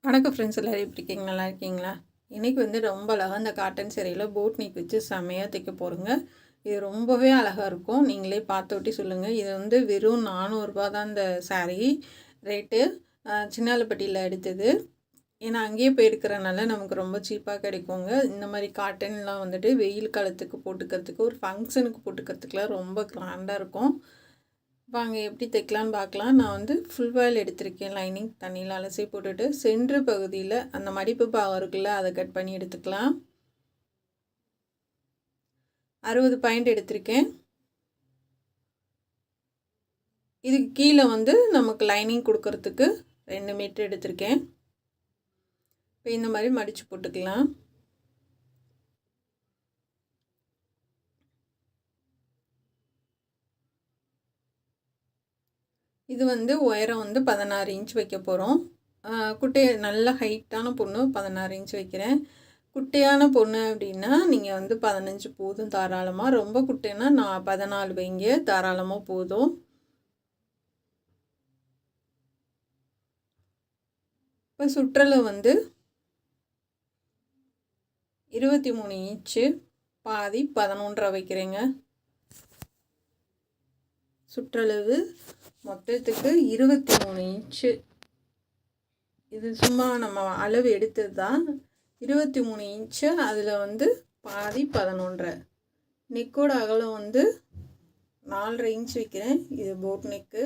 வணக்கம் ஃப்ரெண்ட்ஸ், எல்லோரும் எப்படி இருக்கீங்க? நல்லா இருக்கீங்களா? இன்றைக்கி வந்து ரொம்ப அழகாக இந்த காட்டன் சேரீயில் போட் நெக் வச்சு செம்மையாக தைக்க போகிறோங்க. இது ரொம்பவே அழகாக இருக்கும். நீங்களே பார்த்து ஒட்டி சொல்லுங்கள். இது வந்து வெறும் 400 தான் இந்த சாரீ ரேட்டு. சின்னாலப்பட்டியில் எடுத்தது. ஏன்னா அங்கேயே போய் எடுக்கிறனால நமக்கு ரொம்ப சீப்பாக கிடைக்குங்க. இந்த மாதிரி காட்டன்லாம் வந்துட்டு வெயில் காலத்துக்கு போட்டுக்கிறதுக்கு, ஒரு ஃபங்க்ஷனுக்கு போட்டுக்கிறதுக்குலாம் ரொம்ப கிராண்டாக இருக்கும். வாங்க எப்படி தைக்கலான்னு பார்க்கலாம். நான் வந்து ஃபுல் வாயில் எடுத்திருக்கேன். லைனிங் தண்ணியில் அலசி போட்டுட்டு சென்ட்ரு பகுதியில் அந்த மடிப்பு பாகம் இருக்குல்ல, அதை கட் பண்ணி எடுத்துக்கலாம். 60 பாயிண்ட் எடுத்திருக்கேன். இதுக்கு கீழே வந்து நமக்கு லைனிங் கொடுக்கறதுக்கு 2 மீட்டர் எடுத்திருக்கேன். இப்போ இந்த மாதிரி மடித்து போட்டுக்கலாம். இது வந்து உயரம் வந்து 16 இன்ச் வைக்க போகிறோம். நல்ல ஹைட்டான பொண்ணு 16 இன்ச் வைக்கிறேன். குட்டையான பொண்ணு அப்படின்னா நீங்கள் வந்து 15 போதும் தாராளமாக. ரொம்ப குட்டைன்னா நான் 14 வைங்க, தாராளமாக போதும். இப்போ சுற்றளவு வந்து 23 இன்ச்சு, பாதி 11.5 வைக்கிறேங்க. சுற்றளவு மொத்தத்துக்கு 23 இன்ச்சு. இது சும்மா நம்ம அளவு எடுத்தது தான். 23 இன்ச்சு, அதில் வந்து பாதி 11.5. நெக்கோட அகலம் வந்து 4.5 இன்ச் வைக்கிறேன். இது போட் நெக்கு.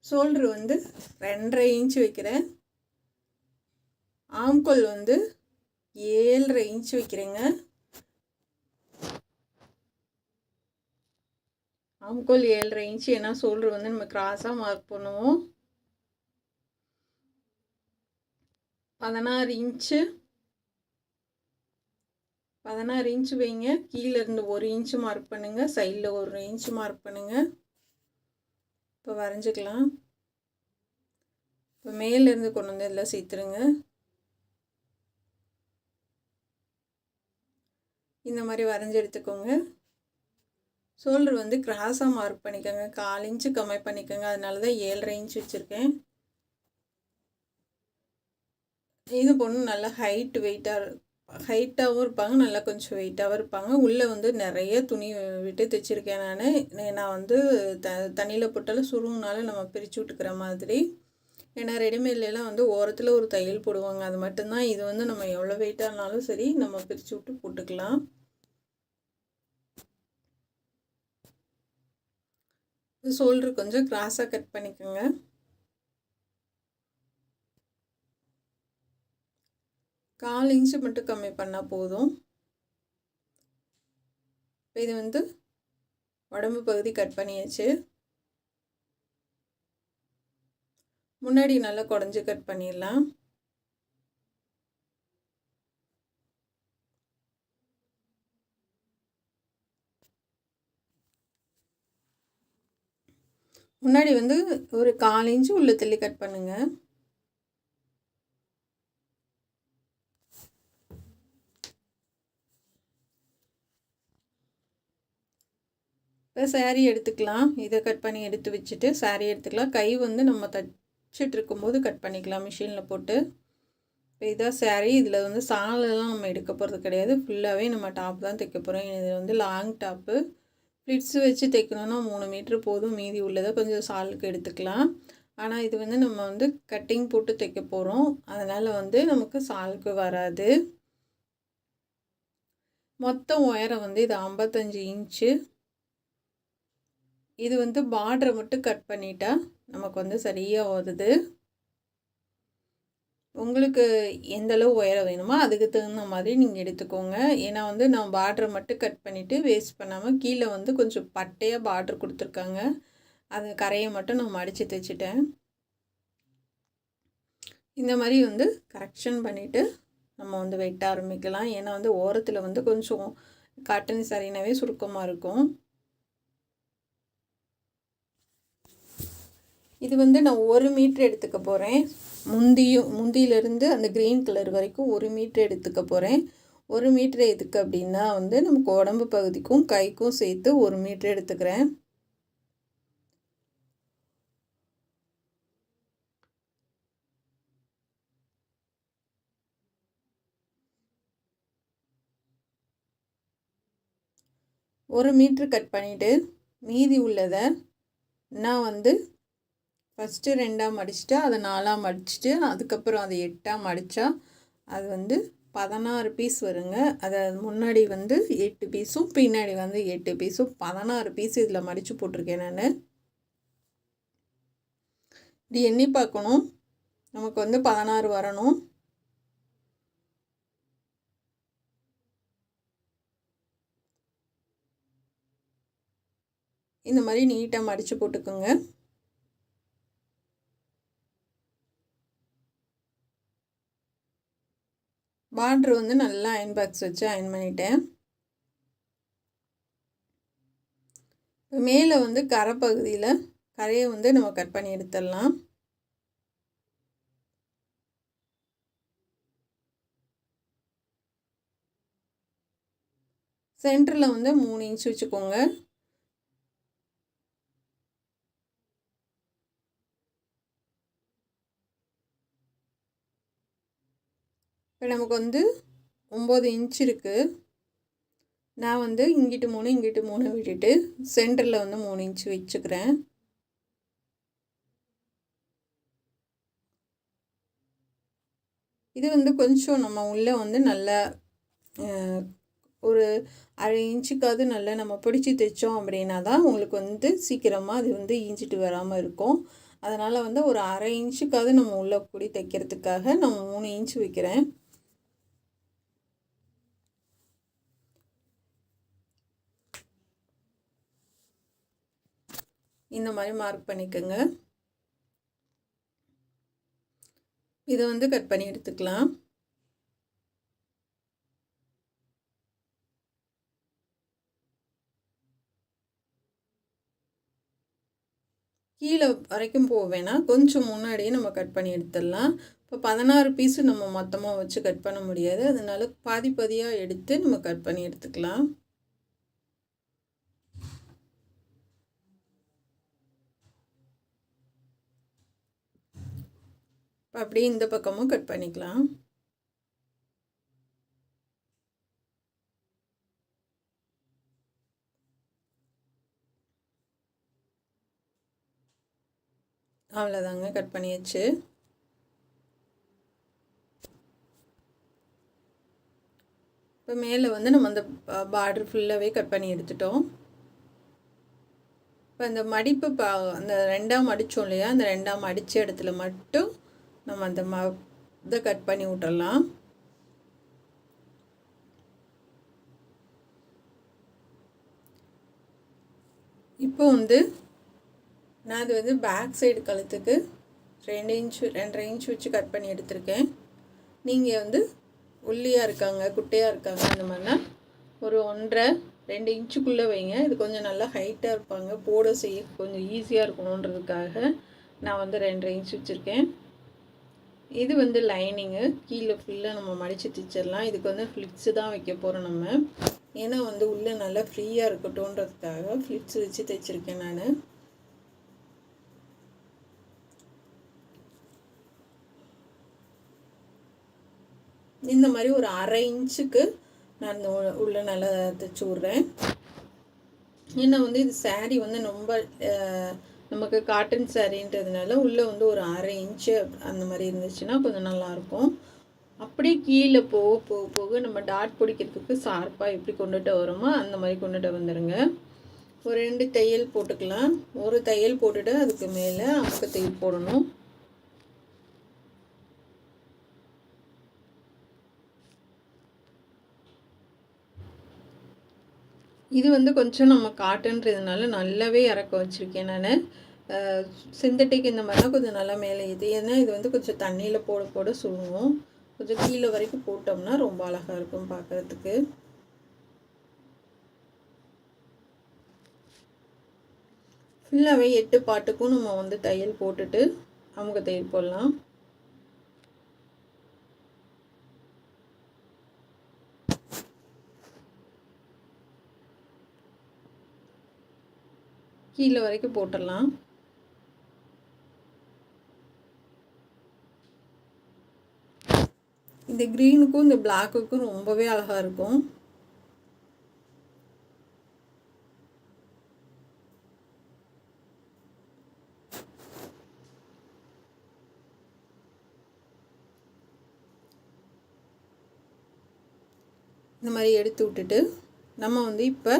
ஷோல்ட்ரு வந்து 2.5 இன்ச் வைக்கிறேன். ஆம்கோல் வந்து 7.5 இன்ச் வைக்கிறேங்க. ஆம்கோல் 7.5 இன்ச்சு. ஏன்னா ஷோல்டர் வந்து நம்ம கிராஸாக மார்க் பண்ணுவோம். 16 இன்ச்சு. 16 இன்ச்சு வைங்க. கீழே இருந்து 1 இன்ச்சு மார்க் பண்ணுங்கள். சைடில் 1 இன்ச்சு மார்க் பண்ணுங்கள். இப்போ வரைஞ்சிக்கலாம். இப்போ மேலேருந்து கொண்டு வந்து இதில் சேர்த்துருங்க. இந்த மாதிரி வரைஞ்சி எடுத்துக்கோங்க. ஷோல்டர் வந்து கிராஸாக மார்க் பண்ணிக்கோங்க. 1/4 இன்ச்சு கம்மி பண்ணிக்கோங்க. அதனால தான் 7.5 இன்ச் வச்சுருக்கேன். இது பொண்ணு நல்லா ஹைட்டாகவும் இருப்பாங்க, நல்லா கொஞ்சம் வெயிட்டாகவும் இருப்பாங்க. உள்ளே வந்து நிறைய துணி விட்டு தைச்சிருக்கேன் நான் வந்து தண்ணியில் போட்டாலும் சுருங்கினால நம்ம பிரித்து விட்டுக்கிற மாதிரி. ஏன்னா ரெடிமேட்லாம் வந்து ஓரத்தில் ஒரு தையல் போடுவாங்க, அது மட்டும்தான். இது வந்து நம்ம எவ்வளோ வெயிட்டாக இருந்தாலும் சரி நம்ம பிரித்து விட்டு போட்டுக்கலாம். ஷோல்டர் கொஞ்சம் கிராஸாக கட் பண்ணிக்கோங்க. கால் இன்ச்சு மட்டும் கம்மி பண்ணால் போதும். இது வந்து உடம்பு பகுதி கட் பண்ணியாச்சு. முன்னாடி நல்லா குடஞ்சி கட் பண்ணிடலாம். முன்னாடி வந்து ஒரு 1/4 இன்ச்சு உள்ள தள்ளி கட் பண்ணுங்கள். இப்போ சாரீ எடுத்துக்கலாம். இதை கட் பண்ணி எடுத்து வச்சுட்டு சாரீ எடுத்துக்கலாம். கை வந்து நம்ம தச்சுட்டு இருக்கும்போது கட் பண்ணிக்கலாம் மிஷினில் போட்டு. இப்போ இதான் சாரீ. இதில் வந்து சாலெல்லாம் நம்ம எடுக்க போகிறது கிடையாது. ஃபுல்லாகவே நம்ம டாப் தான் தைக்க போகிறோம். இது வந்து லாங் டாப்பு. ஃப்ளிட்ஸு வச்சு தைக்கணுன்னா 3 மீட்ரு போதும். மீதி உள்ளதை கொஞ்சம் சாலுக்கு எடுத்துக்கலாம். ஆனால் இது வந்து நம்ம வந்து கட்டிங் போட்டு தைக்க போகிறோம். அதனால் வந்து நமக்கு சாலுக்கு வராது. மொத்தம் உயரம் வந்து இது 55 இன்ச்சு. இது வந்து பார்டரை மட்டும் கட் பண்ணிட்டா நமக்கு வந்து சரியாக வருது. உங்களுக்கு எந்தளவு உயரம் வேணுமோ அதுக்கு தகுந்த மாதிரி நீங்கள் எடுத்துக்கோங்க. ஏன்னா வந்து நான் பார்டரை மட்டும் கட் பண்ணிவிட்டு வேஸ்ட் பண்ணாமல் கீழே வந்து கொஞ்சம் பட்டையாக பார்டர் கொடுத்துருக்காங்க. அது கரையை மட்டும் நான் மடித்து தைச்சிட்டேன். இந்த மாதிரி வந்து கரெக்ஷன் பண்ணிவிட்டு நம்ம வந்து வெட்ட ஆரம்பிக்கலாம். ஏன்னா வந்து ஓரத்தில் வந்து கொஞ்சம் காட்டன் சாரீனாவே சுருக்கமாக இருக்கும். இது வந்து நான் 1 மீட்ரு எடுத்துக்க போகிறேன். முந்தியிலேருந்து அந்த க்ரீன் கலர் வரைக்கும் 1 மீட்ரு எடுத்துக்க போகிறேன். 1 மீட்ரு எதுக்கு அப்படின்னா வந்து நமக்கு உடம்பு பகுதிக்கும் கைக்கும் சேர்த்து 1 மீட்ரு எடுத்துக்கிறேன். 1 மீட்ரு கட் பண்ணிவிட்டு மீதி உள்ளதை நான் வந்து ஃபஸ்ட்டு 2ஆக மடிச்சுட்டு அதை 4ஆக மடிச்சுட்டு அதுக்கப்புறம் அதை 8ஆக மடித்தா அது வந்து 16 பீஸ் வருங்க. அதை முன்னாடி வந்து 8 பீஸும் பின்னாடி வந்து 8 பீஸும் 16 பீஸ் இதில் மடித்து போட்டிருக்கேன் நான். இப்படி எண்ணி பார்க்கணும், நமக்கு வந்து 16 வரணும். இந்த மாதிரி நீட்டாக மடித்து போட்டுக்கோங்க. பார்ட்ரு வந்து நல்லா அயன் பாக்ஸ் வச்சு அயன் பண்ணிட்டேன். மேலே வந்து கரை பகுதியில் கரையை வந்து நம்ம கட் பண்ணி எடுத்துடலாம். சென்டரில் வந்து 3 இன்ச் வச்சுக்கோங்க. இப்போ நமக்கு வந்து 9 இன்ச் இருக்குது. நான் வந்து இங்கிட்டு 3 இங்கிட்டு 3 விட்டுட்டு சென்டரில் வந்து 3 இன்ச் வச்சுக்கிறேன். இது வந்து கொஞ்சம் நம்ம உள்ளே வந்து நல்லா ஒரு 1/2 இன்ச்சுக்காவது நல்லா நம்ம பிடிச்சி தைச்சோம் அப்படின்னா தான் உங்களுக்கு வந்து சீக்கிரமாக அது வந்து ஈஞ்சிட்டு வராமல் இருக்கும். அதனால் வந்து ஒரு 1/2 இன்ச்சுக்காவது நம்ம உள்ளே கூடி தைக்கிறதுக்காக நான் 3 இன்ச் வைக்கிறேன். இந்த மாதிரி மார்க் பண்ணிக்கோங்க. இதை வந்து கட் பண்ணி எடுத்துக்கலாம். கீழே வரைக்கும் போவேனா கொஞ்சம் முன்னாடியே நம்ம கட் பண்ணி எடுத்துடலாம். இப்போ 16 பீஸு நம்ம மொத்தமாக வச்சு கட் பண்ண முடியாது, அதனால பாதி பாதியாக எடுத்து நம்ம கட் பண்ணி எடுத்துக்கலாம். அப்படியே இந்த பக்கமும் கட் பண்ணிக்கலாம். அவ்வளோதாங்க, கட் பண்ணியாச்சு. இப்போ மேலே வந்து நம்ம அந்த பார்டர் ஃபுல்லாகவே கட் பண்ணி எடுத்துட்டோம். இப்போ அந்த மடிப்பு அந்த 2ஆக மடித்தோம் இல்லையா, அந்த 2ஆக மடித்த இடத்துல மட்டும் நம்ம அந்த இதை கட் பண்ணி விட்டுறலாம். இப்போ வந்து நான் அது வந்து பேக் சைடு கழுத்துக்கு 2 இன்ச் 2.5 இன்ச் வச்சு கட் பண்ணி எடுத்திருக்கேன். நீங்கள் வந்து ஒல்லியாக இருக்காங்க, குட்டையாக இருக்காங்க, அந்த மாதிரினா ஒரு 1.5-2 இன்ச்சுக்குள்ளே வைங்க. இது கொஞ்சம் நல்லா ஹைட்டாக இருப்பாங்க, போட செய்ய கொஞ்சம் ஈஸியாக இருக்கணுன்றதுக்காக நான் வந்து 2.5 இன்ச் வச்சுருக்கேன். இது வந்து லைனிங்கு, கீழே ஃபுல்லாக நம்ம மடித்து தைச்சிடலாம். இதுக்கு வந்து ஃப்ளிட்ஸு தான் வைக்க போகிறோம் நம்ம, ஏன்னா வந்து உள்ளே நல்லா ஃப்ரீயாக இருக்கட்டும்ன்றதுக்காக ஃப்ளிட்ஸ் வச்சு தைச்சிருக்கேன் நான். இந்த மாதிரி ஒரு 1/2 இன்ச்சுக்கு நான் உள்ளே நல்லா தைச்சி விட்றேன். ஏன்னா வந்து இது சாரீ வந்து ரொம்ப நமக்கு காட்டன் சாரீன்றதுனால உள்ளே வந்து ஒரு 1/2 இன்ச்சு அந்த மாதிரி இருந்துச்சுன்னா கொஞ்சம் நல்லாயிருக்கும். அப்படியே கீழே போக நம்ம டாட் பிடிக்கிறதுக்கு ஷார்ப்பாக எப்படி கொண்டுட்டு வரோமோ அந்த மாதிரி கொண்டுட்டு வந்துடுங்க. ஒரு 2 தையல் போட்டுக்கலாம். ஒரு தையல் போட்டுட்டு அதுக்கு மேலே அமுக்க தையல் போடணும். இது வந்து கொஞ்சம் நம்ம காட்டன்றதுனால நல்லாவே இறக்க வச்சுருக்கேன் நான். சிந்தட்டிக் இந்த மாதிரிலாம் கொஞ்சம் நல்லா மேலே ஏன்னா இது வந்து கொஞ்சம் தண்ணியில் போட சுருங்கும். கொஞ்சம் கீழே வரைக்கும் போட்டோம்னா ரொம்ப அழகாக இருக்கும் பார்க்குறதுக்கு. ஃபுல்லாகவே 8 பாட்டுக்கும் நம்ம வந்து தையல் போட்டுட்டு அமுக தையல் போடலாம். கீழே வரைக்கும் போட்டுடலாம். இந்த க்ரீனுக்கும் இந்த பிளாக்குக்கும் ரொம்பவே அழகாக இருக்கும். இந்த மாதிரி எடுத்து விட்டுட்டு நம்ம வந்து இப்போ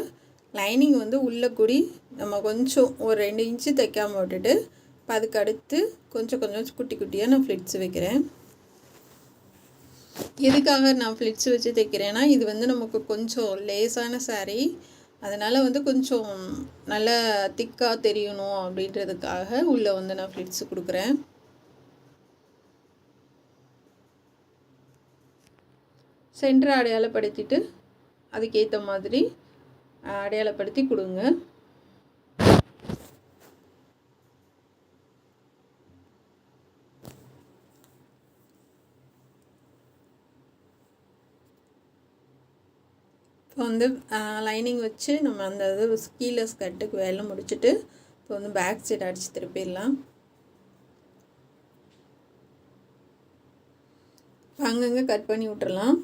லைனிங் வந்து உள்ளே கூடி நம்ம கொஞ்சம் ஒரு 2 இன்ச்சு தைக்காமல் விட்டுட்டு இப்போ அதுக்கு அடுத்து கொஞ்சம் கொஞ்சம் குட்டி குட்டியாக நான் ஃப்ளிட்ஸ் வைக்கிறேன். எதுக்காக நான் ஃப்ளிட்ஸ் வச்சு தைக்கிறேன்னா, இது வந்து நமக்கு கொஞ்சம் லேசான சாரீ, அதனால் வந்து கொஞ்சம் நல்லா திக்காக தெரியணும் அப்படின்றதுக்காக உள்ளே வந்து நான் ஃப்ளிட்ஸ் கொடுக்குறேன். சென்டரை அடையாளப்படுத்திட்டு அதுக்கேற்ற மாதிரி அடையாளப்படுத்தி கொடுங்க. இப்போ வந்து லைனிங் வச்சு நம்ம அந்த இது கீழே ஸ்கர்ட்டுக்கு வேலை முடிச்சுட்டு இப்போ வந்து பேக் சைடு அடித்து திருப்பிடலாம். அங்கங்கே கட் பண்ணி விட்டுறலாம்.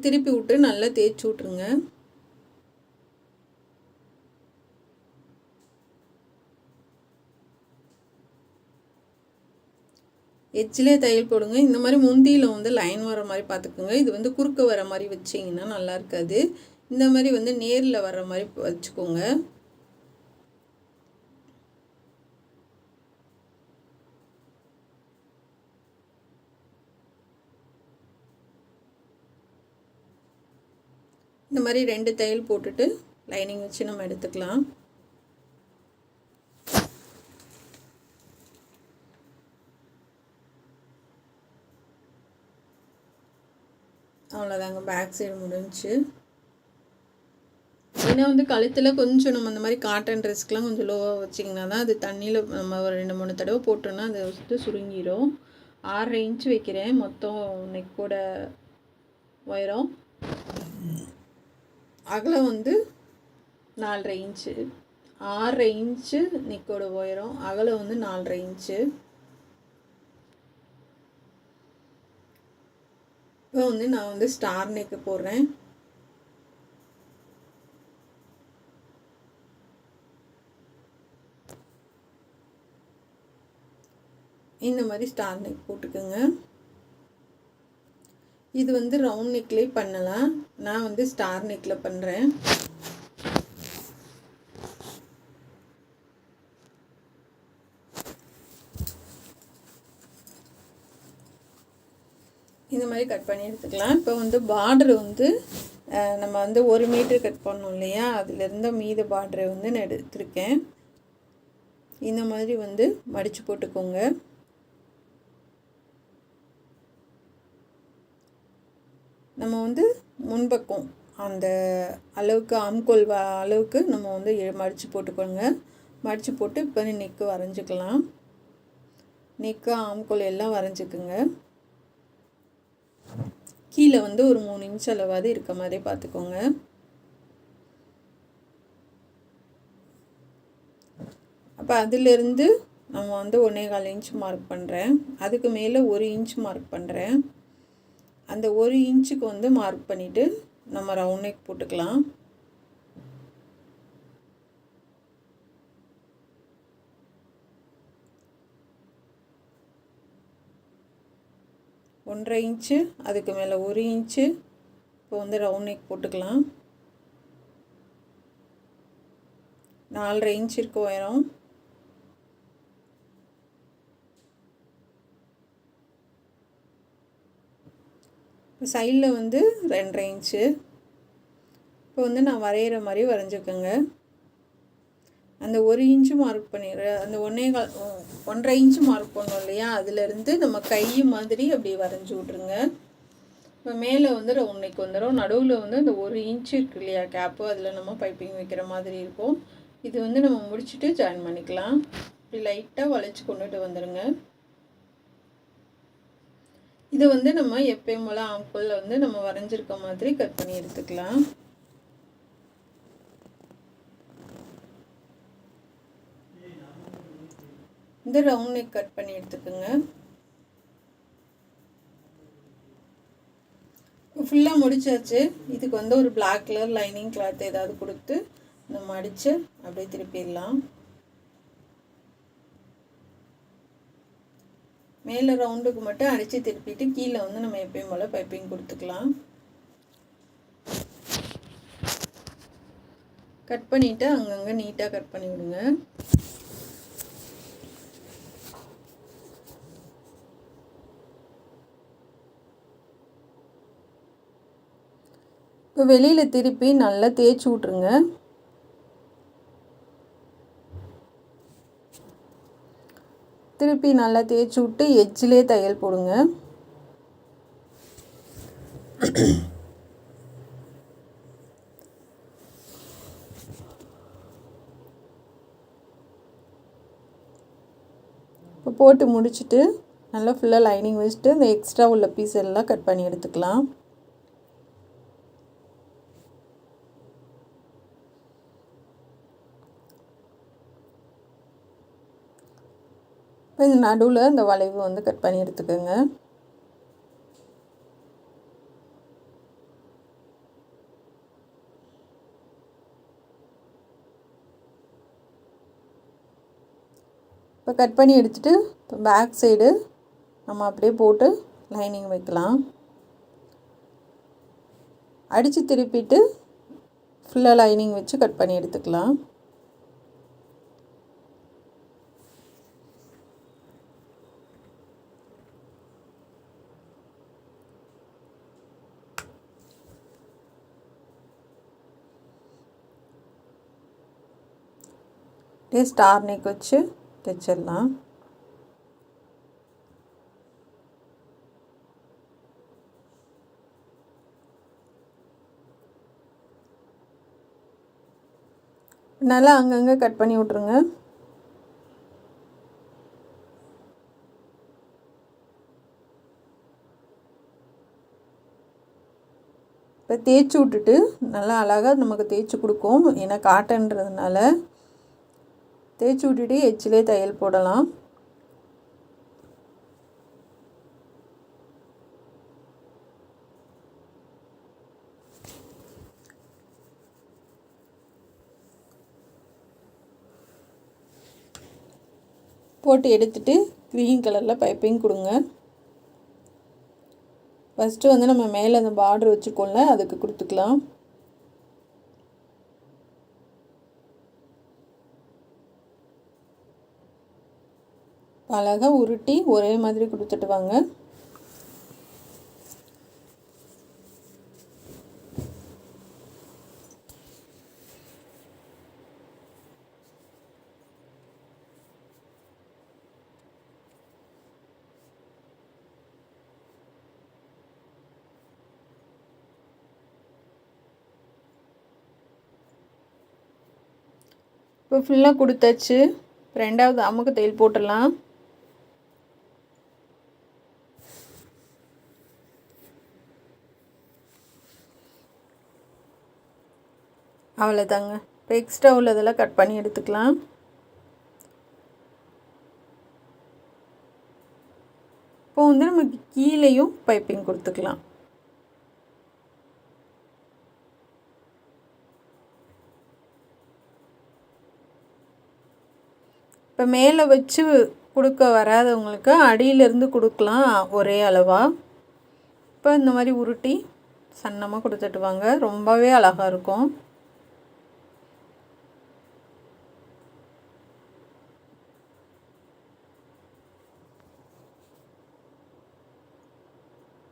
திருப்பி விட்டு நல்லா தேய்ச்சி விட்ருங்க. எட்ஜிலே தையல் போடுங்க. இந்த மாதிரி முந்தியில் வந்து லைன் வர மாதிரி பார்த்துக்குங்க. இது வந்து குறுக்க வர மாதிரி வச்சிங்கன்னா நல்லா இருக்காது. இந்த மாதிரி வந்து நேரில் வர மாதிரி வச்சுக்கோங்க. இந்த மாதிரி 2 தையல் போட்டுட்டு லைனிங் வச்சு நம்ம எடுத்துக்கலாம். அவ்வளோதாங்க, பேக் சைடு முடிஞ்சு. ஏன்னா வந்து கழுத்தில் கொஞ்சம் நம்ம அந்த மாதிரி காட்டன் ட்ரெஸ்க்கெலாம் கொஞ்சம் லோவாக வச்சிங்கன்னா தான் அது தண்ணியில் நம்ம ஒரு 2-3 தடவை போட்டோன்னா அதை வந்து சுருங்கிடும். 6.5 இன்ச்சு வைக்கிறேன் மொத்தம் நெக்கோட உயரம். அகலம் வந்து 4.5 இன்ச்சு. 6.5 இன்ச்சு நெக்கோட உயரம், அகலம் வந்து 4.5 இன்ச்சு. இப்போ வந்து நான் வந்து ஸ்டார் நெக்கு போடுறேன். இந்த மாதிரி ஸ்டார் நெக் போட்டுக்கோங்க. இது வந்து ரவுண்ட் நெக்லேயே பண்ணலாம். நான் வந்து ஸ்டார் நெக்கில் பண்ணுறேன். இந்த மாதிரி கட் பண்ணி எடுத்துக்கலாம். இப்போ வந்து பார்டர் வந்து நம்ம வந்து 1 மீட்டர் கட் பண்ணோம் இல்லையா, அதிலிருந்து மீத பார்டரை வந்து நான் எடுத்துருக்கேன். இந்த மாதிரி வந்து மடித்து போட்டுக்கோங்க. நம்ம வந்து முன்பக்கம் அந்த அளவுக்கு ஆம்கோல் அளவுக்கு நம்ம வந்து மடித்து போட்டுக்கோங்க. மடித்து போட்டு இப்போ நெக்கு வரைஞ்சிக்கலாம். நெக்கு ஆம்கோல் எல்லாம் வரைஞ்சிக்குங்க. கீழே வந்து ஒரு 3 இன்ச் அளவாவது இருக்க மாதிரி பார்த்துக்கோங்க. அப்போ அதிலிருந்து நம்ம வந்து 1.25 இன்ச் மார்க் பண்ணுறேன். அதுக்கு மேலே 1 இன்ச் மார்க் பண்ணுறேன். அந்த 1 இன்ச்சுக்கு வந்து மார்க் பண்ணிவிட்டு நம்ம ரவுண்ட் நெக் போட்டுக்கலாம். ஒன்றரை இன்ச்சு, அதுக்கு மேலே 1 இன்ச்சு. இப்போ வந்து ரவுண்ட் நெக் போட்டுக்கலாம். 4.5 இன்ச் இருக்கு உயரம். இப்போ சைடில் வந்து 2.5 இன்ச்சு. இப்போ வந்து நான் வரைகிற மாதிரி வரைஞ்சிக்கோங்க. அந்த 1 இன்ச்சு மார்க் பண்ணிடுறேன். அந்த 1.5 இன்ச்சு மார்க் பண்ணோம் இல்லையா, அதிலேருந்து நம்ம கை மாதிரி அப்படி வரைஞ்சி விட்ருங்க. இப்போ மேலே வந்து ரவுண்ட் நெக் வந்துடும். நடுவில் வந்து அந்த 1 இன்ச்சு இருக்கு இல்லையா கேப்பு, அதில் நம்ம பைப்பிங் வைக்கிற மாதிரி இருக்கும். இது வந்து நம்ம முடிச்சுட்டு ஜாயின் பண்ணிக்கலாம். இப்படி லைட்டாக வளைச்சி கொண்டுட்டு வந்துடுங்க. இது வந்து நம்ம எப்பயும் போல் ஆம்கோலில் வந்து நம்ம வரைஞ்சிருக்க மாதிரி கட் பண்ணி எடுத்துக்கலாம். இந்த ரவுண்ட் நெக் கட் பண்ணி எடுத்துக்கோங்க. ஃபுல்லாக முடிச்சாச்சு. இதுக்கு வந்து ஒரு பிளாக் கலர் லைனிங் கிளாத் ஏதாவது கொடுத்து நம்ம அடித்து அப்படியே திருப்பிடலாம். மேலே ரவுண்டுக்கு மட்டும் அடித்து திருப்பிட்டு கீழே வந்து நம்ம எப்பயும் போல் பைப்பிங் கொடுத்துக்கலாம். கட் பண்ணிவிட்டு அங்கங்கே நீட்டாக கட் பண்ணி விடுங்க. இப்போ வெளியில் திருப்பி நல்லா தேய்ச்சி விட்ருங்க. திருப்பி நல்லா தேய்ச்சி விட்டு எட்ஜிலே தையல் போடுங்க. இப்போ போட்டு முடிச்சுட்டு நல்லா ஃபுல்லாக லைனிங் வச்சுட்டு இந்த எக்ஸ்ட்ரா உள்ள பீஸ் எல்லாம் கட் பண்ணி எடுத்துக்கலாம். இப்போ இந்த நடுவில் இந்த வளைவு வந்து கட் பண்ணி எடுத்துக்கோங்க. இப்போ கட் பண்ணி எடுத்துகிட்டு இப்போ பேக் சைடு நம்ம அப்படியே போட்டு லைனிங் வைக்கலாம். அடித்து திருப்பிட்டு ஃபுல்லாக லைனிங் வச்சு கட் பண்ணி எடுத்துக்கலாம். ஸ்டார் நெக் வச்சு தைச்சிடலாம். நல்லா அங்கங்கே கட் பண்ணி விட்ருங்க. இப்போ தேய்ச்சி விட்டுட்டு நல்லா அழகாக நமக்கு தேய்ச்சி கொடுக்கும். ஏன்னா காட்டன்றதுனால தேய்ச்சி விட்டுட்டு எட்ஜிலே தையல் போடலாம். போட்டு எடுத்துட்டு க்ரீன் கலரில் பைப்பிங் கொடுங்க. ஃபஸ்ட்டு வந்து நம்ம மேலே அந்த பார்டர் வச்சுக்கோல அதுக்கு கொடுத்துக்கலாம். அழகாக உருட்டி ஒரே மாதிரி கொடுத்துட்டு வாங்க. இப்போ ஃபுல்லாக கொடுத்தாச்சு. ரெண்டாவது அமுக்கு தையல் போட்டுடலாம். அவ்வளோதாங்க. இப்போ எக்ஸ்ட்ரா உள்ளதெல்லாம் கட் பண்ணி எடுத்துக்கலாம். இப்போ வந்து நமக்கு கீழேயும் பைப்பிங் கொடுத்துக்கலாம். இப்போ மேலே வச்சு கொடுக்க வராதவங்களுக்கு அடியிலேருந்து கொடுக்கலாம் ஒரே அளவாக. இப்போ இந்த மாதிரி உருட்டி சன்னமாக கொடுத்துட்டு வாங்க. ரொம்பவே அழகாக இருக்கும்.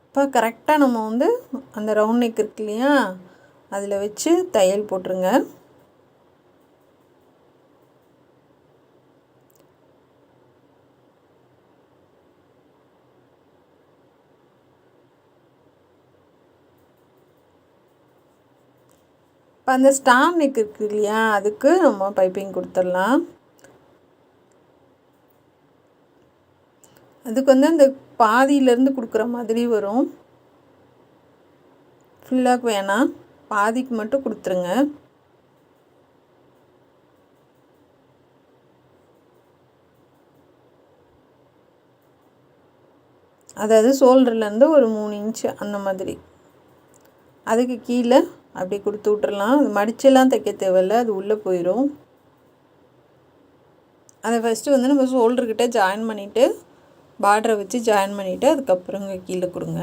இப்போ கரெக்டாக நம்ம வந்து அந்த ரவுண்ட் நெக் இருக்கு இல்லையா, அதில் வச்சு தையல் போட்டுருங்க. இப்போ அந்த ஸ்டார் நெக் இருக்குது இல்லையா, அதுக்கு நம்ம பைப்பிங் கொடுத்துடலாம். அதுக்கு வந்து அந்த பாதியிலேருந்து கொடுக்குற மாதிரி வரும். ஃபுல்லாக வேணாம், பாதிக்கு மட்டும் கொடுத்துருங்க. அதாவது ஷோல்டர்லேருந்து ஒரு 3 இன்ச்சு அந்த மாதிரி. அதுக்கு கீழே அப்படி கொடுத்து விட்றலாம். அது மடிச்செல்லாம் தைக்க தேவையில்ல, அது உள்ளே போயிடும். அதை ஃபஸ்ட்டு வந்து நம்ம ஷோல்டர்கிட்ட ஜாயின் பண்ணிவிட்டு பார்டரை வச்சு ஜாயின் பண்ணிவிட்டு அதுக்கப்புறங்க கீழே கொடுங்க.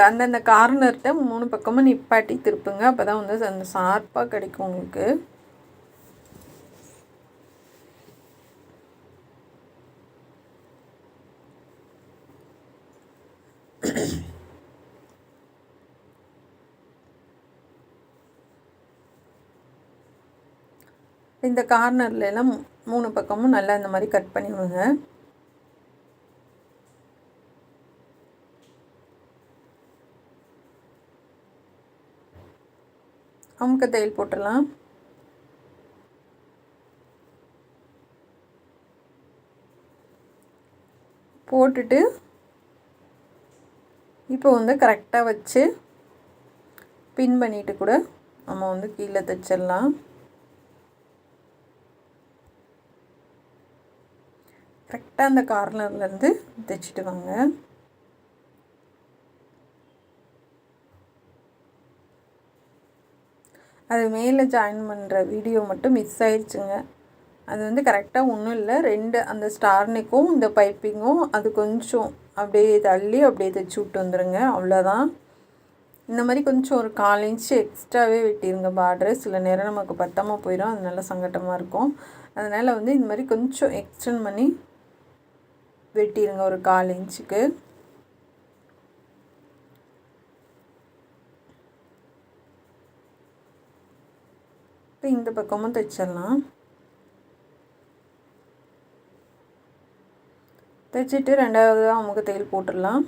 அந்தந்த கார்னர்கிட்ட 3 பக்கமும் நிப்பாட்டி திருப்புங்க. அப்போ தான் வந்து அந்த ஷார்ப்பாக கிடைக்கும் உங்களுக்கு. இந்த கார்னர்லாம் 3 பக்கமும் நல்லா இந்த மாதிரி கட் பண்ணி விடுங்க. அமுக்க தையல் போட்டுடலாம். போட்டுட்டு இப்போ வந்து கரெக்டாக வச்சு பின் பண்ணிவிட்டு கூட நம்ம வந்து கீழே தைச்சிடலாம். கரெக்டாக அந்த கார்னர்லேருந்து தைச்சிட்டு வாங்க. அது மேலே ஜாயின் பண்ணுற வீடியோ மட்டும் மிஸ் ஆயிடுச்சுங்க. அது வந்து கரெக்டாக ஒன்றும் இல்லை, 2 அந்த ஸ்டார் நெக்கும் இந்த பைப்பிங்கும் அது கொஞ்சம் அப்படியே தள்ளி அப்படியே தைச்சி விட்டு வந்துடுங்க. அவ்வளோதான். இந்த மாதிரி கொஞ்சம் ஒரு 4 இன்ச்சு எக்ஸ்ட்ராவே வெட்டிடுங்க பார்டரு. சில நேரம் நமக்கு பத்தாமல் போயிடும், அது நல்லா சங்கட்டமாக இருக்கும். அதனால் வந்து இந்த மாதிரி கொஞ்சம் எக்ஸ்டெண்ட் பண்ணி வெட்டிடுங்க ஒரு 4 இன்ச்சுக்கு. இப்போ இந்த பக்கமும் தைச்சிடலாம். தைச்சிட்டு 2வது அமுக தையல் போட்டுடலாம்.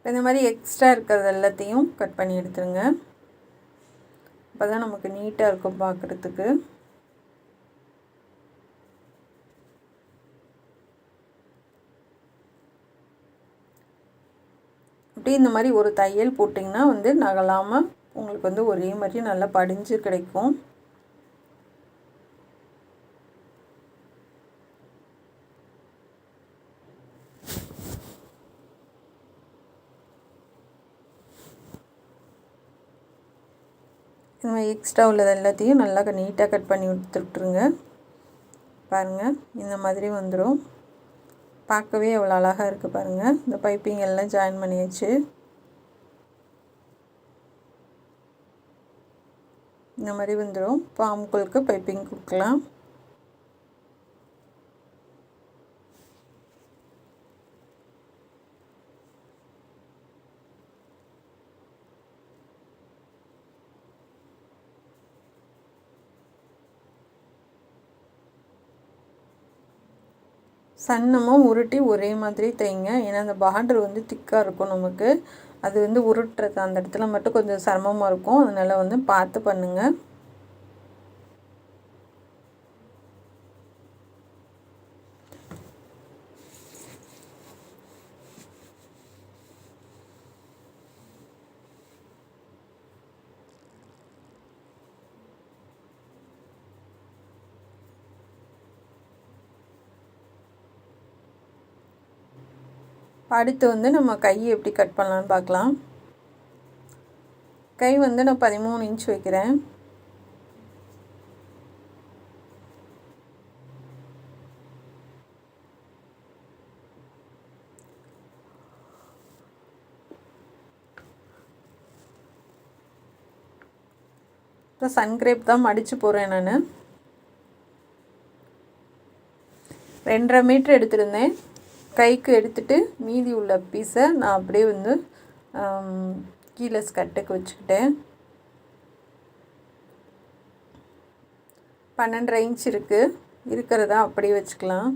இந்த மாதிரி எக்ஸ்ட்ரா இருக்கிறது எல்லாத்தையும் கட் பண்ணி எடுத்துருங்க. அப்போ தான் நமக்கு நீட்டாக இருக்கும் பார்க்குறதுக்கு. அப்படி இந்த மாதிரி ஒரு தையல் போட்டிங்கன்னா வந்து நகலாமல் உங்களுக்கு வந்து ஒரே மாதிரி நல்லா படிஞ்சு கிடைக்கும். இந்த மாதிரி எக்ஸ்ட்ரா உள்ளது எல்லாத்தையும் நல்லா நீட்டாக கட் பண்ணி விட்டுருங்க. பாருங்கள், இந்த மாதிரி வந்துடும். பார்க்கவே எவ்வளோ அழகாக இருக்குது பாருங்கள். இந்த பைப்பிங் எல்லாம் ஜாயின் பண்ணியாச்சு. இந்த மாதிரி வந்துடும். இப்போ ஆம்கோலுக்கு பைப்பிங் கொடுக்கலாம். சன்னமாக உருட்டி ஒரே மாதிரி தைங்க. ஏன்னா அந்த பார்டர் வந்து திக்காக இருக்கும் நமக்கு. அது வந்து உருட்டுறது அந்த இடத்துல மட்டும் கொஞ்சம் சிரமமாக இருக்கும். அதனால் வந்து பார்த்து பண்ணுங்கள். அடுத்து வந்து நம்ம கையை எப்படி கட் பண்ணலான்னு பார்க்கலாம். கை வந்து நான் 13 இன்ச் வைக்கிறேன். இப்போ சன்கிரேப் தான் மடித்து போகிறேன் நான். 2.5 மீட்டர் எடுத்திருந்தேன். கைக்கு எடுத்துகிட்டு மீதி உள்ள பீஸை நான் அப்படியே வந்து கீழே ஸ்கர்ட்டுக்கு வச்சுக்கிட்டேன். 12.5 இன்ச் இருக்கிறதா அப்படியே வச்சுக்கலாம்.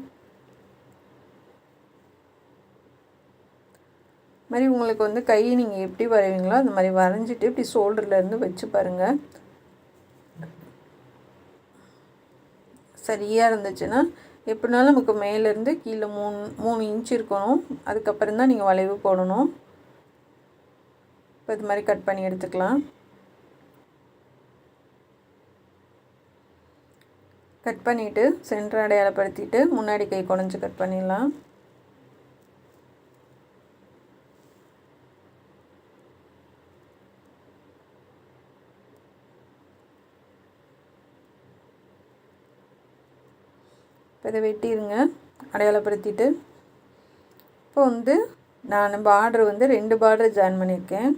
மாதிரி உங்களுக்கு வந்து கை நீங்கள் எப்படி வரைவீங்களோ அந்த மாதிரி வரைஞ்சிட்டு இப்படி ஷோல்டர்லேருந்து வச்சு பாருங்கள். சரியாக இருந்துச்சுன்னா எப்படினாலும் நமக்கு மேலேருந்து கீழே 3 இன்ச் இருக்கணும். அதுக்கப்புறம் தான் நீங்கள் வளைவு போடணும். இப்போ இது மாதிரி கட் பண்ணி எடுத்துக்கலாம். கட் பண்ணிவிட்டு சென்டர் அடையாளப்படுத்திட்டு முன்னாடி கை குறைஞ்சி கட் பண்ணிடலாம். இப்போ இதை வெட்டிடுங்க அடையாளப்படுத்திட்டு. இப்போ வந்து நான் பார்டர் வந்து 2 பார்டர் ஜாயின் பண்ணியிருக்கேன்.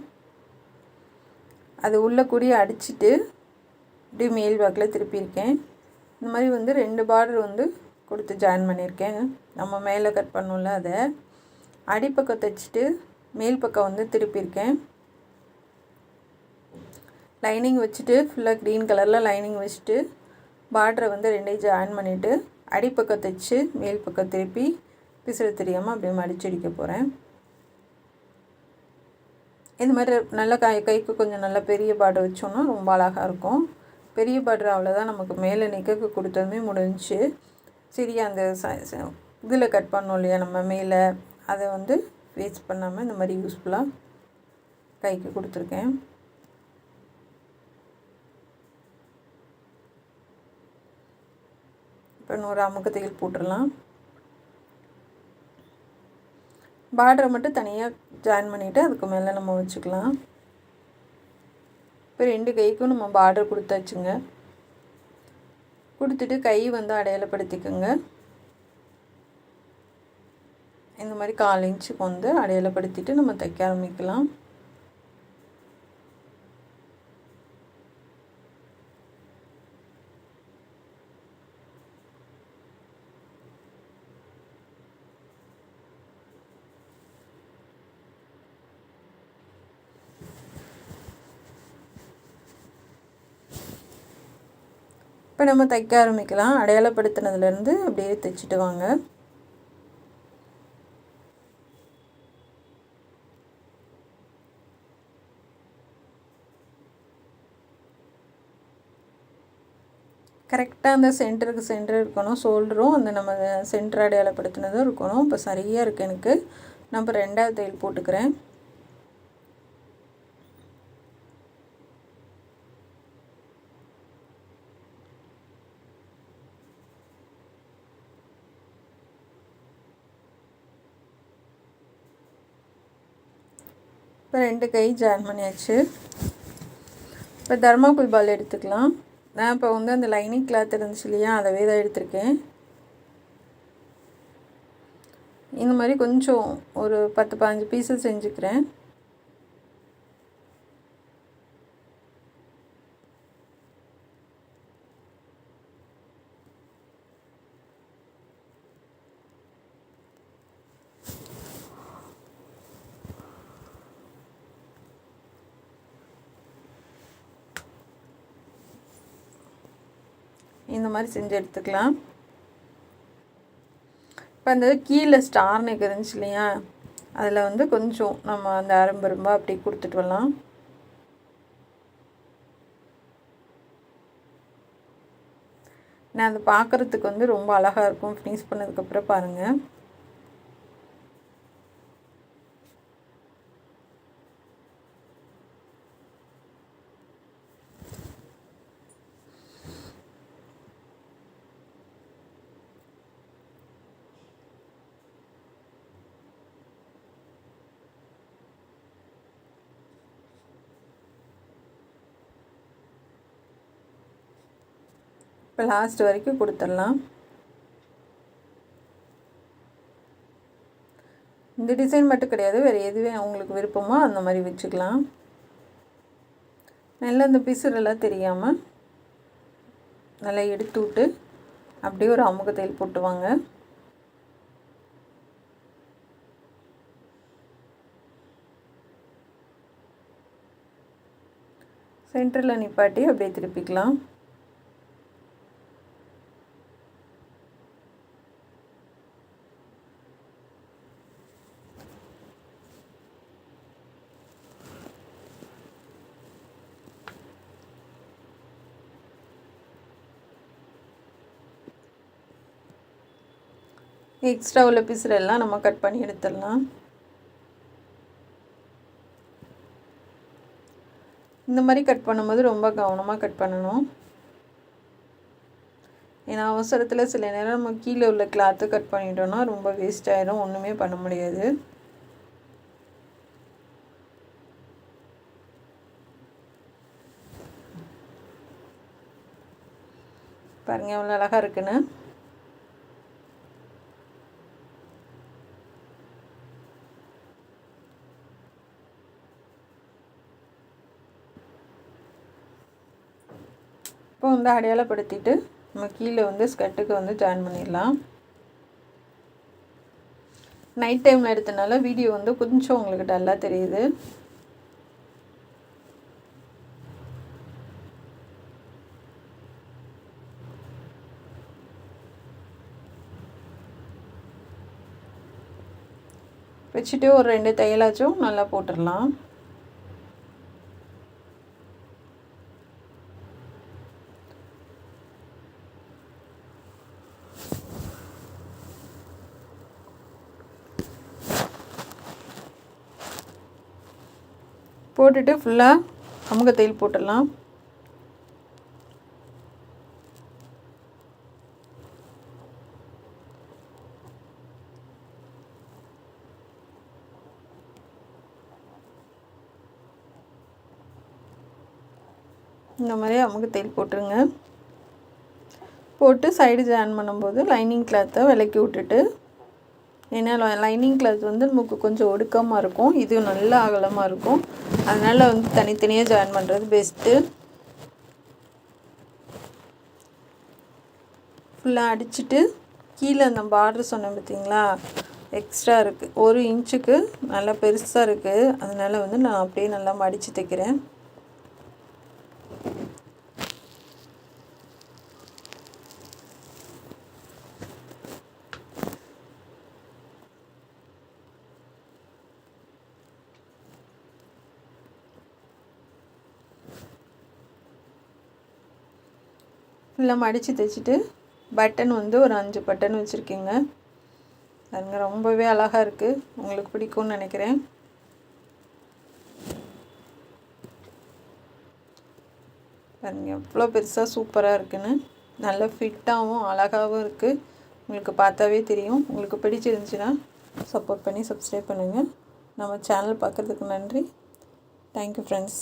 அது உள்ளே கூடிய அடிச்சுட்டு இப்படி மேல் வாக்கில் திருப்பியிருக்கேன். இந்த மாதிரி வந்து 2 பார்டர் வந்து கொடுத்து ஜாயின் பண்ணியிருக்கேன். நம்ம மேலே கட் பண்ணோம்ல அதை அடிப்பக்கம் தைச்சிட்டு மேல் பக்கம் வந்து திருப்பியிருக்கேன். லைனிங் வச்சுட்டு ஃபுல்லாக க்ரீன் கலரில் லைனிங் வச்சுட்டு பார்டரை வந்து 2 ஜாயின் பண்ணிவிட்டு அடிப்பக்கம் தைச்சி மேல் பக்கம் திருப்பி பிசுறு தெரியாமல் அப்படியே மடிச்சடிக்க போகிறேன். இந்த மாதிரி நல்லா கைக்கு கொஞ்சம் நல்லா பெரிய பார்டர் வச்சோன்னா ரொம்ப அழகாக இருக்கும். பெரிய பார்டர் அவ்வளோதான், நமக்கு மேலே நெக்குக்கு கொடுத்ததுமே முடிஞ்சிச்சு. சரி, அந்த இதில் கட் பண்ணோம் இல்லையா நம்ம மேலே, அதை வந்து வேஸ்ட் பண்ணாமல் இந்த மாதிரி யூஸ்ஃபுல்லாக கைக்கு கொடுத்துருக்கேன். இப்போ இன்னொரு அமுக்கு தையல் போட்டுடலாம். பார்டரை மட்டும் தனியாக ஜாயின் பண்ணிவிட்டு அதுக்கு மேலே நம்ம வச்சுக்கலாம். இப்போ 2 கைக்கும் நம்ம பார்டர் கொடுத்தாச்சுங்க. கொடுத்துட்டு கை வந்து அடையாளப்படுத்திக்கோங்க. இந்த மாதிரி 1/4 இன்ச்சுக்கு வந்து அடையாளப்படுத்திட்டு நம்ம தைக்க ஆரம்பிக்கலாம். இப்போ நம்ம தைக்க ஆரம்பிக்கலாம். அடையாளப்படுத்தினதுலேருந்து அப்படியே தைச்சிட்டு வாங்க. கரெக்டாக அந்த சென்டர் இருக்கணும். ஷோல்டரும் அந்த நம்ம சென்டர் அடையாளப்படுத்தினதும் இருக்கணும். இப்போ சரியாக இருக்குது எனக்கு. நான் இப்போ 2வது தையல் போட்டுக்கிறேன். இப்போ 2 கை ஜாயின் பண்ணியாச்சு. இப்போ தர்மாக்கோல் பால் எடுத்துக்கலாம். நான் இப்போ வந்து அந்த லைனிங் கிளாத் இருந்துச்சு இல்லையா, அதவே தான் எடுத்திருக்கேன். இந்த மாதிரி கொஞ்சம் ஒரு 10-15 பீஸஸ் செஞ்சுக்கிறேன். இந்த மாதிரி செஞ்சு எடுத்துக்கலாம். இப்போ அந்த கீழே ஸ்டார் நெக் இருந்துச்சு இல்லையா, அதில் வந்து கொஞ்சம் நம்ம அந்த அரம்பரும்பா அப்படி கொடுத்துட்டு வரலாம். நான் அது பார்க்குறதுக்கு வந்து ரொம்ப அழகாக இருக்கும். ஃபினிஷ் பண்ணதுக்கப்புறம் பாருங்கள். இப்போ லாஸ்ட் வரைக்கும் கொடுத்துடலாம். இந்த டிசைன் மட்டும் கிடையாது, வேறு எதுவே உங்களுக்கு விருப்பமோ அந்த மாதிரி வச்சுக்கலாம். நல்லா இந்த பிசுறெல்லாம் தெரியாமல் நல்லா எடுத்து விட்டு அப்படியே ஒரு அமுக தையல் போட்டுவாங்க. சென்டரில் நிப்பாட்டி அப்படியே திருப்பிக்கலாம். எக்ஸ்ட்ரா உள்ள பீஸ்லாம் நம்ம கட் பண்ணி எடுத்துடலாம். இந்த மாதிரி கட் பண்ணும்போது ரொம்ப கவனமாக கட் பண்ணணும். ஏன்னா அவசரத்தில் சில நேரம் நம்ம கீழே உள்ள கிளாத்து கட் பண்ணிட்டோம்னா ரொம்ப வேஸ்ட் ஆகிடும், ஒன்றுமே பண்ண முடியாது. பாருங்கள் எவ்வளோ அழகாக இருக்குன்னு. இப்போ வந்து அடையாளப்படுத்திட்டு நம்ம கீழே வந்து ஸ்கர்ட்டுக்கு வந்து ஜாயின் பண்ணிடலாம். நைட் டைமில் எடுத்தனால வீடியோ வந்து கொஞ்சம் உங்களுக்கு டல்லாக தெரியுது. வச்சுட்டு ஒரு 2 தையலாச்சும் நல்லா போட்டுடலாம். போட்டுட்டு ஃபுல்லாக அமுக தையல் போட்டுடலாம். இந்த மாதிரி அமுக தையல் போட்டுருங்க. போட்டு சைடு ஜாயின் பண்ணும்போது லைனிங் கிளாத்தை விலக்கி விட்டுட்டு, ஏன்னா லைனிங் கிளாத் வந்து நமக்கு கொஞ்சம் ஒடுக்கமாக இருக்கும், இது நல்லா அகலமாக இருக்கும், அதனால் வந்து தனித்தனியாக ஜாயின் பண்ணுறது பெஸ்ட்டு. ஃபுல்லாக அடிச்சுட்டு கீழே அந்த பார்டர் சொன்னேன் பார்த்தீங்களா, எக்ஸ்ட்ரா இருக்குது, 1 இன்ச்சுக்கு நல்லா பெருசாக இருக்குது, அதனால் வந்து நான் அப்படியே நல்லா மடித்து தைக்கிறேன். ஃபுல்லாக மடித்து தைச்சிட்டு பட்டன் வந்து ஒரு 5 பட்டன் வச்சுருக்கேங்க. அதுங்க ரொம்பவே அழகாக இருக்குது, உங்களுக்கு பிடிக்கும்னு நினைக்கிறேன். பாருங்க எவ்வளோ பெருசாக சூப்பராக இருக்குன்னு, நல்ல ஃபிட்டாகவும் அழகாகவும் இருக்குது, உங்களுக்கு பார்த்தாவே தெரியும். உங்களுக்கு பிடிச்சிருந்துச்சுன்னா சப்போர்ட் பண்ணி சப்ஸ்கிரைப் பண்ணுங்கள். நம்ம சேனல் பார்க்குறதுக்கு நன்றி. Thank you friends.